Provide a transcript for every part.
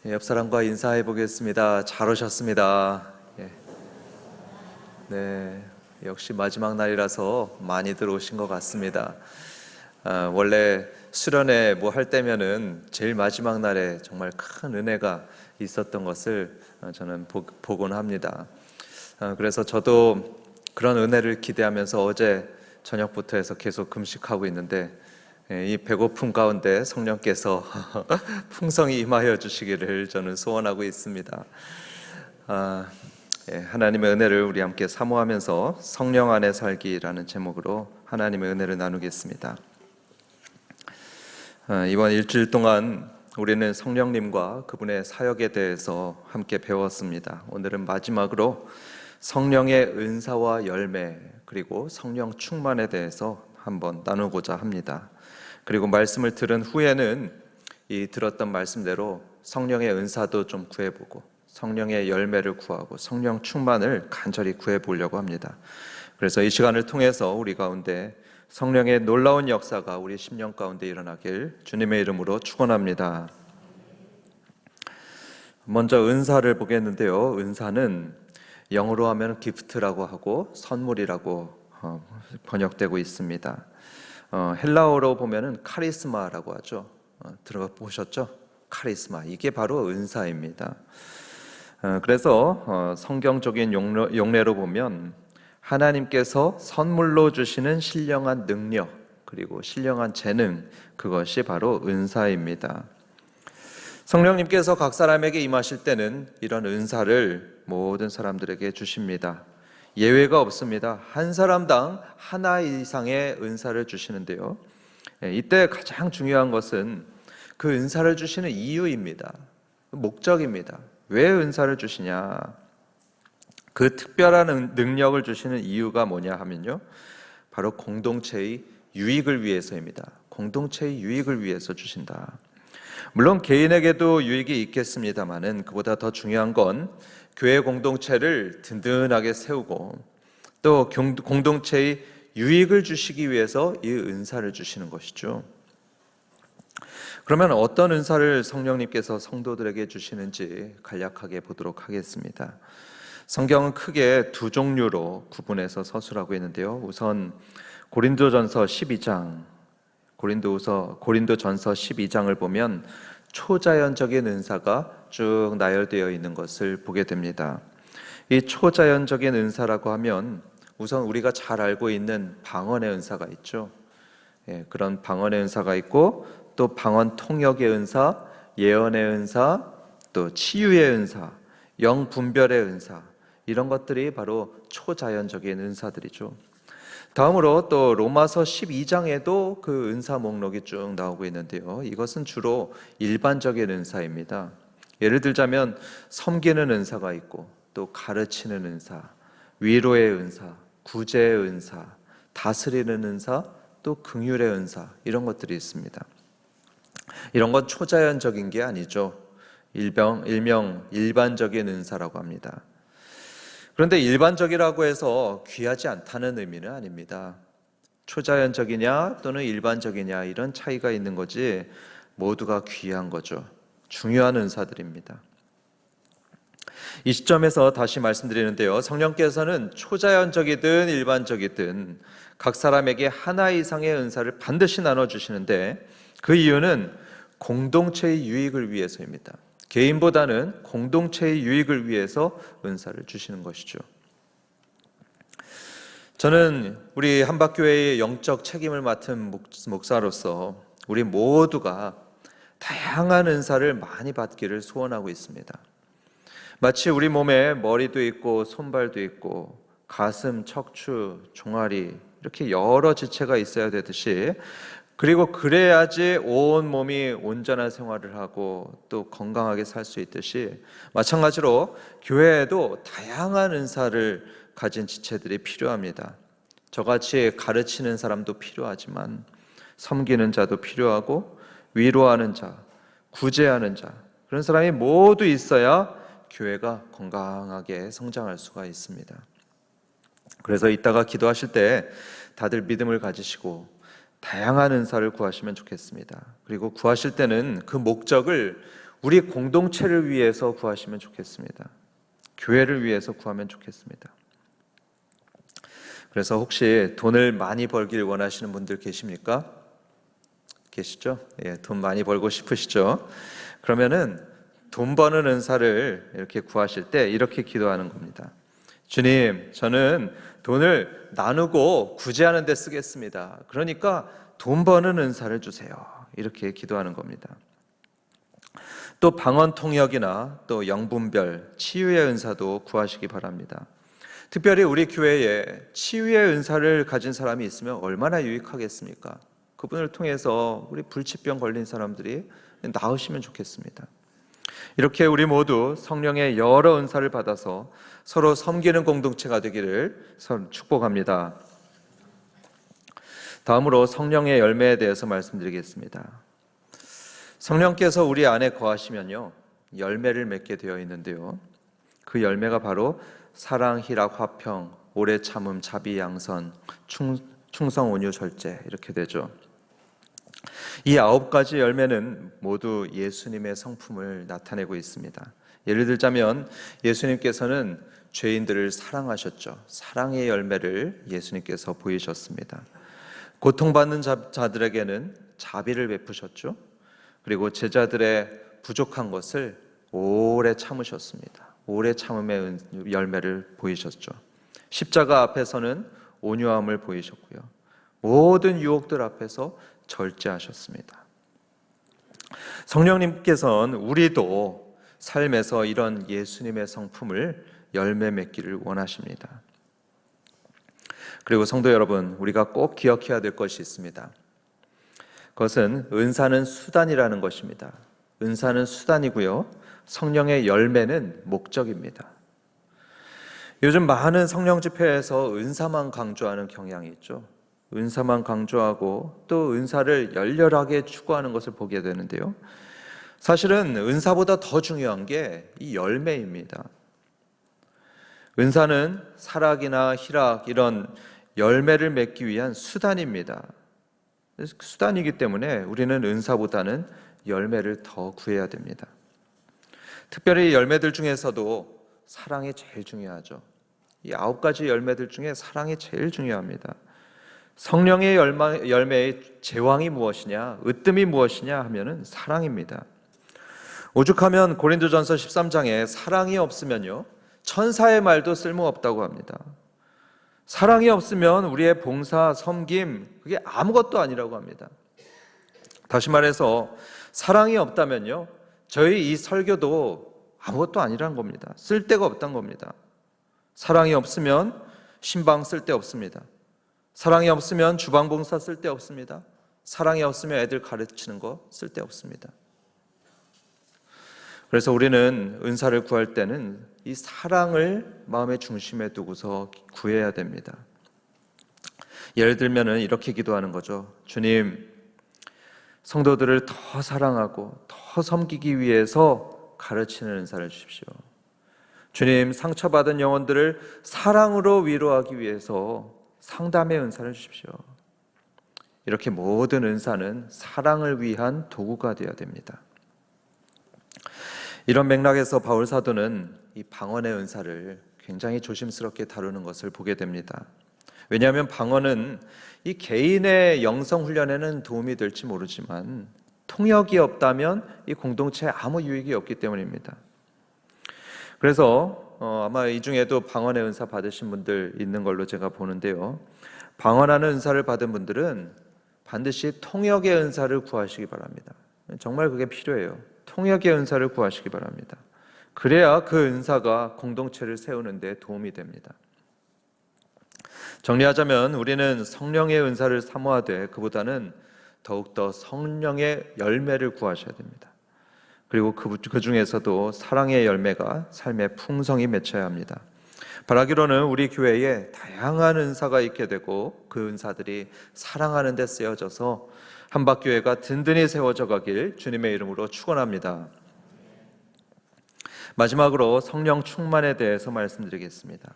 옆 사람과 인사해 보겠습니다. 잘 오셨습니다. 네, 역시 마지막 날이라서 많이들 오신 것 같습니다. 원래 수련회 뭐 할 때면은 제일 마지막 날에 정말 큰 은혜가 있었던 것을 저는 보곤 합니다. 그래서 저도 그런 은혜를 기대하면서 어제 저녁부터 해서 계속 금식하고 있는데, 이 배고픔 가운데 성령께서 풍성히 임하여 주시기를 저는 소원하고 있습니다. 하나님의 은혜를 우리 함께 사모하면서 성령 안에 살기라는 제목으로 하나님의 은혜를 나누겠습니다. 이번 일주일 동안 우리는 성령님과 그분의 사역에 대해서 함께 배웠습니다. 오늘은 마지막으로 성령의 은사와 열매, 그리고 성령 충만에 대해서 한번 나누고자 합니다. 그리고 말씀을 들은 후에는 이 들었던 말씀대로 성령의 은사도 좀 구해보고 성령의 열매를 구하고 성령 충만을 간절히 구해보려고 합니다. 그래서 이 시간을 통해서 우리 가운데 성령의 놀라운 역사가 우리 심령 가운데 일어나길 주님의 이름으로 축원합니다. 먼저 은사를 보겠는데요. 은사는 영어로 하면 기프트라고 하고 선물이라고 번역되고 있습니다. 헬라어로 보면은 카리스마라고 하죠. 들어보셨죠? 카리스마, 이게 바로 은사입니다. 그래서 성경적인 용례로 보면 하나님께서 선물로 주시는 신령한 능력, 그리고 신령한 재능, 그것이 바로 은사입니다. 성령님께서 각 사람에게 임하실 때는 이런 은사를 모든 사람들에게 주십니다. 예외가 없습니다. 한 사람당 하나 이상의 은사를 주시는데요, 이때 가장 중요한 것은 그 은사를 주시는 이유입니다. 목적입니다. 왜 은사를 주시냐? 그 특별한 능력을 주시는 이유가 뭐냐 하면요, 바로 공동체의 유익을 위해서입니다. 공동체의 유익을 위해서 주신다. 물론 개인에게도 유익이 있겠습니다만은 그보다 더 중요한 건 교회 공동체를 든든하게 세우고 또 공동체의 유익을 주시기 위해서 이 은사를 주시는 것이죠. 그러면 어떤 은사를 성령님께서 성도들에게 주시는지 간략하게 보도록 하겠습니다. 성경은 크게 두 종류로 구분해서 서술하고 있는데요. 우선 고린도전서 12장, 고린도전서 12장을 보면 초자연적인 은사가 쭉 나열되어 있는 것을 보게 됩니다. 이 초자연적인 은사라고 하면 우선 우리가 잘 알고 있는 방언의 은사가 있죠. 그런 방언의 은사가 있고 또 방언 통역의 은사, 예언의 은사, 또 치유의 은사, 영 분별의 은사, 이런 것들이 바로 초자연적인 은사들이죠. 다음으로 또 로마서 12장에도 그 은사 목록이 쭉 나오고 있는데요, 이것은 주로 일반적인 은사입니다. 예를 들자면 섬기는 은사가 있고 또 가르치는 은사, 위로의 은사, 구제의 은사, 다스리는 은사, 또 긍휼의 은사, 이런 것들이 있습니다. 이런 건 초자연적인 게 아니죠. 일명 일반적인 은사라고 합니다. 그런데 일반적이라고 해서 귀하지 않다는 의미는 아닙니다. 초자연적이냐 또는 일반적이냐 이런 차이가 있는 거지 모두가 귀한 거죠. 중요한 은사들입니다. 이 시점에서 다시 말씀드리는데요, 성령께서는 초자연적이든 일반적이든 각 사람에게 하나 이상의 은사를 반드시 나눠주시는데 그 이유는 공동체의 유익을 위해서입니다. 개인보다는 공동체의 유익을 위해서 은사를 주시는 것이죠. 저는 우리 한박교회의 영적 책임을 맡은 목사로서 우리 모두가 다양한 은사를 많이 받기를 소원하고 있습니다. 마치 우리 몸에 머리도 있고 손발도 있고 가슴, 척추, 종아리 이렇게 여러 지체가 있어야 되듯이, 그리고 그래야지 온 몸이 온전한 생활을 하고 또 건강하게 살 수 있듯이 마찬가지로 교회에도 다양한 은사를 가진 지체들이 필요합니다. 저같이 가르치는 사람도 필요하지만 섬기는 자도 필요하고 위로하는 자, 구제하는 자, 그런 사람이 모두 있어야 교회가 건강하게 성장할 수가 있습니다. 그래서 이따가 기도하실 때 다들 믿음을 가지시고 다양한 은사를 구하시면 좋겠습니다. 그리고 구하실 때는 그 목적을 우리 공동체를 위해서 구하시면 좋겠습니다. 교회를 위해서 구하면 좋겠습니다. 그래서 혹시 돈을 많이 벌길 원하시는 분들 계십니까? 계시죠? 예, 돈 많이 벌고 싶으시죠? 그러면은 돈 버는 은사를 이렇게 구하실 때 이렇게 기도하는 겁니다. 주님, 저는 돈을 나누고 구제하는 데 쓰겠습니다. 그러니까 돈 버는 은사를 주세요. 이렇게 기도하는 겁니다. 또 방언 통역이나 또 영분별, 치유의 은사도 구하시기 바랍니다. 특별히 우리 교회에 치유의 은사를 가진 사람이 있으면 얼마나 유익하겠습니까? 그분을 통해서 우리 불치병 걸린 사람들이 나으시면 좋겠습니다. 이렇게 우리 모두 성령의 여러 은사를 받아서 서로 섬기는 공동체가 되기를 축복합니다. 다음으로 성령의 열매에 대해서 말씀드리겠습니다. 성령께서 우리 안에 거하시면요, 열매를 맺게 되어 있는데요, 그 열매가 바로 사랑, 희락, 화평, 오래 참음, 자비, 양선, 충성, 온유, 절제 이렇게 되죠. 이 9가지 열매는 모두 예수님의 성품을 나타내고 있습니다. 예를 들자면 예수님께서는 죄인들을 사랑하셨죠. 사랑의 열매를 예수님께서 보이셨습니다. 고통받는 자들에게는 자비를 베푸셨죠. 그리고 제자들의 부족한 것을 오래 참으셨습니다. 오래 참음의 열매를 보이셨죠. 십자가 앞에서는 온유함을 보이셨고요. 모든 유혹들 앞에서 절제하셨습니다. 성령님께서는 우리도 삶에서 이런 예수님의 성품을 열매 맺기를 원하십니다. 그리고 성도 여러분, 우리가 꼭 기억해야 될 것이 있습니다. 그것은 은사는 수단이라는 것입니다. 은사는 수단이고요, 성령의 열매는 목적입니다. 요즘 많은 성령 집회에서 은사만 강조하는 경향이 있죠. 은사만 강조하고 또 은사를 열렬하게 추구하는 것을 보게 되는데요, 사실은 은사보다 더 중요한 게 이 열매입니다. 은사는 사락이나 희락 이런 열매를 맺기 위한 수단입니다. 수단이기 때문에 우리는 은사보다는 열매를 더 구해야 됩니다. 특별히 열매들 중에서도 사랑이 제일 중요하죠. 이 9가지 열매들 중에 사랑이 제일 중요합니다. 성령의 열매의 제왕이 무엇이냐, 으뜸이 무엇이냐 하면은 사랑입니다. 오죽하면 고린도전서 13장에 사랑이 없으면요, 천사의 말도 쓸모없다고 합니다. 사랑이 없으면 우리의 봉사, 섬김, 그게 아무것도 아니라고 합니다. 다시 말해서 사랑이 없다면요, 저희 이 설교도 아무것도 아니라는 겁니다. 쓸데가 없다는 겁니다. 사랑이 없으면 신방 쓸데 없습니다. 사랑이 없으면 주방 봉사 쓸데 없습니다. 사랑이 없으면 애들 가르치는 거 쓸데 없습니다. 그래서 우리는 은사를 구할 때는 이 사랑을 마음의 중심에 두고서 구해야 됩니다. 예를 들면 이렇게 기도하는 거죠. 주님, 성도들을 더 사랑하고 더 섬기기 위해서 가르치는 은사를 주십시오. 주님, 상처받은 영혼들을 사랑으로 위로하기 위해서 상담의 은사를 주십시오. 이렇게 모든 은사는 사랑을 위한 도구가 되어야 됩니다. 이런 맥락에서 바울 사도는 이 방언의 은사를 굉장히 조심스럽게 다루는 것을 보게 됩니다. 왜냐하면 방언은 이 개인의 영성 훈련에는 도움이 될지 모르지만 통역이 없다면 이 공동체에 아무 유익이 없기 때문입니다. 그래서 아마 이 중에도 방언의 은사 받으신 분들 있는 걸로 제가 보는데요, 방언하는 은사를 받은 분들은 반드시 통역의 은사를 구하시기 바랍니다. 정말 그게 필요해요. 통역의 은사를 구하시기 바랍니다. 그래야 그 은사가 공동체를 세우는 데 도움이 됩니다. 정리하자면 우리는 성령의 은사를 사모하되 그보다는 더욱더 성령의 열매를 구하셔야 됩니다. 그리고 그 중에서도 사랑의 열매가 삶의 풍성이 맺혀야 합니다. 바라기로는 우리 교회에 다양한 은사가 있게 되고 그 은사들이 사랑하는 데 쓰여져서 한박교회가 든든히 세워져 가길 주님의 이름으로 축원합니다. 마지막으로 성령 충만에 대해서 말씀드리겠습니다.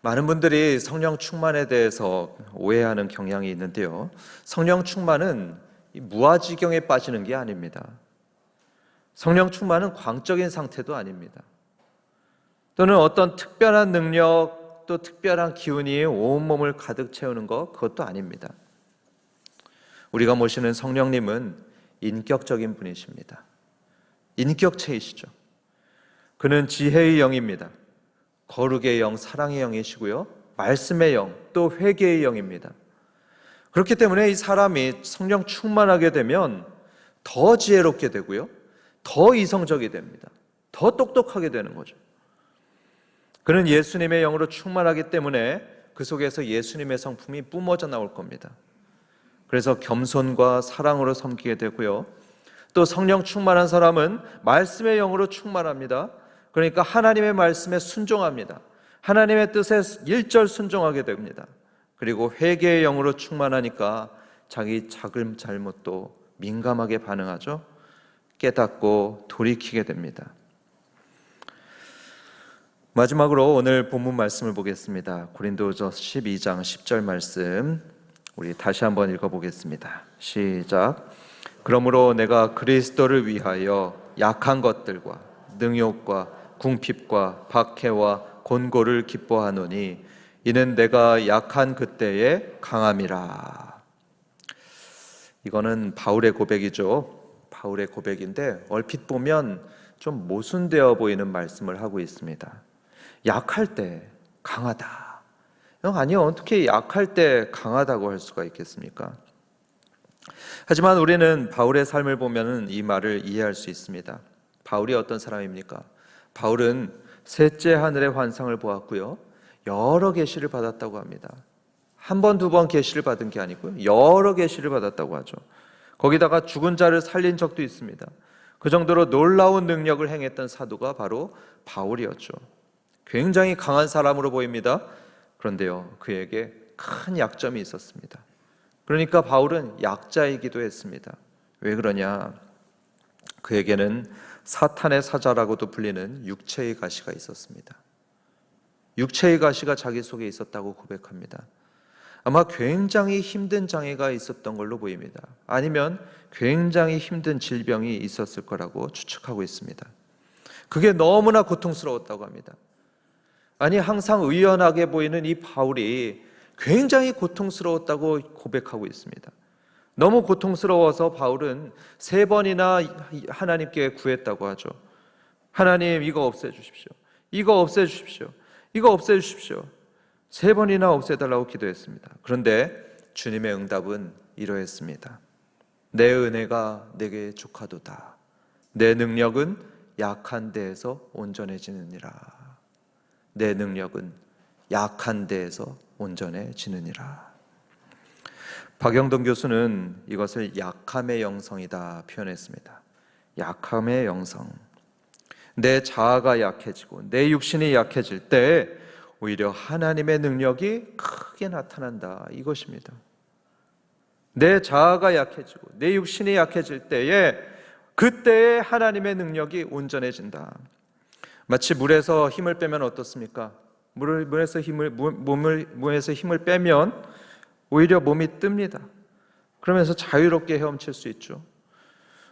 많은 분들이 성령 충만에 대해서 오해하는 경향이 있는데요, 성령 충만은 무아지경에 빠지는 게 아닙니다. 성령 충만은 광적인 상태도 아닙니다. 또는 어떤 특별한 능력, 또 특별한 기운이 온몸을 가득 채우는 것, 그것도 아닙니다. 우리가 모시는 성령님은 인격적인 분이십니다. 인격체이시죠. 그는 지혜의 영입니다. 거룩의 영, 사랑의 영이시고요, 말씀의 영, 또 회개의 영입니다. 그렇기 때문에 이 사람이 성령 충만하게 되면 더 지혜롭게 되고요, 더 이성적이 됩니다. 더 똑똑하게 되는 거죠. 그는 예수님의 영으로 충만하기 때문에 그 속에서 예수님의 성품이 뿜어져 나올 겁니다. 그래서 겸손과 사랑으로 섬기게 되고요, 또 성령 충만한 사람은 말씀의 영으로 충만합니다. 그러니까 하나님의 말씀에 순종합니다. 하나님의 뜻에 일절 순종하게 됩니다. 그리고 회개의 영으로 충만하니까 자기 작은 잘못도 민감하게 반응하죠. 깨닫고 돌이키게 됩니다. 마지막으로 오늘 본문 말씀을 보겠습니다. 고린도서 12장 10절 말씀 우리 다시 한번 읽어보겠습니다. 시작. 그러므로 내가 그리스도를 위하여 약한 것들과 능욕과 궁핍과 박해와 곤고를 기뻐하노니 이는 내가 약한 그때에 강함이라. 이거는 바울의 고백이죠. 바울의 고백인데 얼핏 보면 좀 모순되어 보이는 말씀을 하고 있습니다. 약할 때 강하다. 아니요, 어떻게 약할 때 강하다고 할 수가 있겠습니까? 하지만 우리는 바울의 삶을 보면 이 말을 이해할 수 있습니다. 바울이 어떤 사람입니까? 바울은 셋째 하늘의 환상을 보았고요, 여러 계시를 받았다고 합니다. 한 번, 두 번 계시를 받은 게 아니고요, 여러 계시를 받았다고 하죠. 거기다가 죽은 자를 살린 적도 있습니다. 그 정도로 놀라운 능력을 행했던 사도가 바로 바울이었죠. 굉장히 강한 사람으로 보입니다. 그런데요, 그에게 큰 약점이 있었습니다. 그러니까 바울은 약자이기도 했습니다. 왜 그러냐? 그에게는 사탄의 사자라고도 불리는 육체의 가시가 있었습니다. 육체의 가시가 자기 속에 있었다고 고백합니다. 아마 굉장히 힘든 장애가 있었던 걸로 보입니다. 아니면 굉장히 힘든 질병이 있었을 거라고 추측하고 있습니다. 그게 너무나 고통스러웠다고 합니다. 아니, 항상 의연하게 보이는 이 바울이 굉장히 고통스러웠다고 고백하고 있습니다. 너무 고통스러워서 바울은 3번이나 하나님께 구했다고 하죠. 하나님, 이거 없애주십시오. 이거 없애주십시오. 이거 없애주십시오. 3번이나 없애달라고 기도했습니다. 그런데 주님의 응답은 이러했습니다. 내 은혜가 내게 족하도다. 내 능력은 약한 데에서 온전해지느니라. 내 능력은 약한 데에서 온전해지느니라. 박영동 교수는 이것을 약함의 영성이다 표현했습니다. 약함의 영성. 내 자아가 약해지고 내 육신이 약해질 때 오히려 하나님의 능력이 크게 나타난다, 이것입니다. 내 자아가 약해지고 내 육신이 약해질 때에 그때에 하나님의 능력이 온전해진다. 마치 물에서 힘을 빼면 어떻습니까? 물에서 힘을 빼면 오히려 몸이 뜹니다. 그러면서 자유롭게 헤엄칠 수 있죠.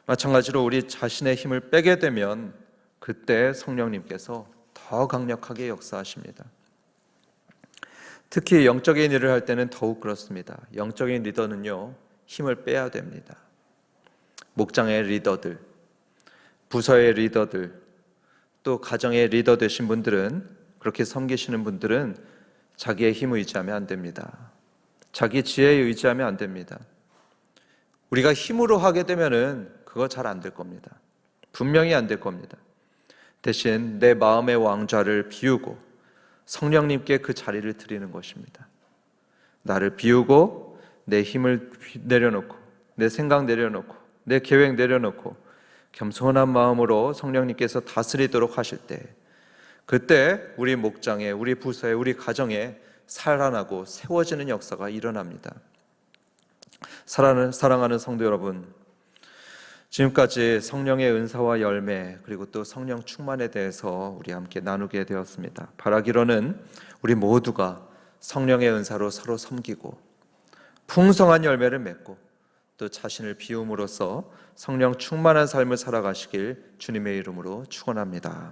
마찬가지로 우리 자신의 힘을 빼게 되면 그때 성령님께서 더 강력하게 역사하십니다. 특히 영적인 일을 할 때는 더욱 그렇습니다. 영적인 리더는요, 힘을 빼야 됩니다. 목장의 리더들, 부서의 리더들, 또 가정의 리더 되신 분들은, 그렇게 섬기시는 분들은 자기의 힘을 의지하면 안 됩니다. 자기 지혜에 의지하면 안 됩니다. 우리가 힘으로 하게 되면은 그거 잘 안 될 겁니다. 분명히 안 될 겁니다. 대신 내 마음의 왕좌를 비우고 성령님께 그 자리를 드리는 것입니다. 나를 비우고 내 힘을 내려놓고 내 생각 내려놓고 내 계획 내려놓고 겸손한 마음으로 성령님께서 다스리도록 하실 때, 그때 우리 목장에, 우리 부서에, 우리 가정에 살아나고 세워지는 역사가 일어납니다. 사랑하는 성도 여러분, 지금까지 성령의 은사와 열매, 그리고 또 성령 충만에 대해서 우리 함께 나누게 되었습니다. 바라기로는 우리 모두가 성령의 은사로 서로 섬기고 풍성한 열매를 맺고 또 자신을 비움으로써 성령 충만한 삶을 살아가시길 주님의 이름으로 축원합니다.